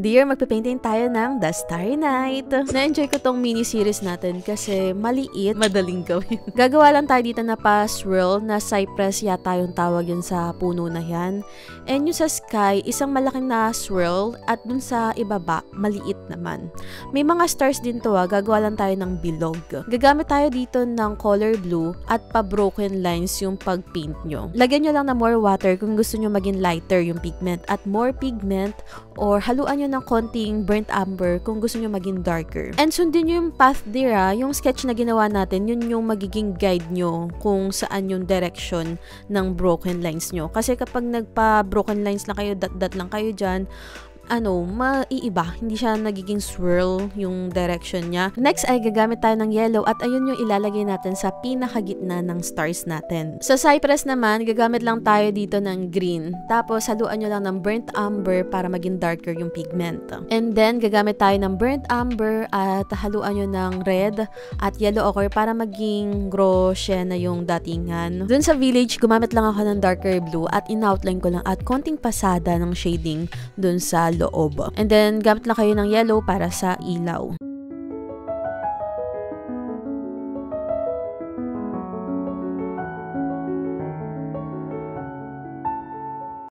Dear, magpapainting tayo ng The Starry Night. Na-enjoy ko tong mini-series natin kasi maliit, madaling gawin. Gagawa lang tayo dito na pa-swirl na cypress yata yung tawag yun sa puno na yan. And yung sa sky, isang malaking na swirl at dun sa ibaba, maliit naman. May mga stars din to gagawa lang tayo ng bilog. Gagamit tayo dito ng color blue at pa-broken lines yung pag-paint nyo. Lagyan nyo lang na more water kung gusto nyo maging lighter yung pigment at more pigment or haluan nyo ng konting burnt amber kung gusto nyo maging darker. And sundin nyo yung path there yung sketch na ginawa natin, yun yung magiging guide nyo kung saan yung direction ng broken lines nyo. Kasi kapag nagpa-broken lines lang kayo, dot-dot lang kayo dyan, maiiba. Hindi siya nagiging swirl yung direction niya. Next ay gagamit tayo ng yellow at ayun yung ilalagay natin sa pinakagitna ng stars natin. Sa cypress naman, gagamit lang tayo dito ng green. Tapos haluan nyo lang ng burnt amber para maging darker yung pigment. And then, gagamit tayo ng burnt amber at haluan nyo ng red at yellow ochre para maging grosse na yung datingan. Dun sa village, gumamit lang ako ng darker blue at in-outline ko lang at konting pasada ng shading dun sa loob. And then, gamit lang kayo ng yellow para sa ilaw.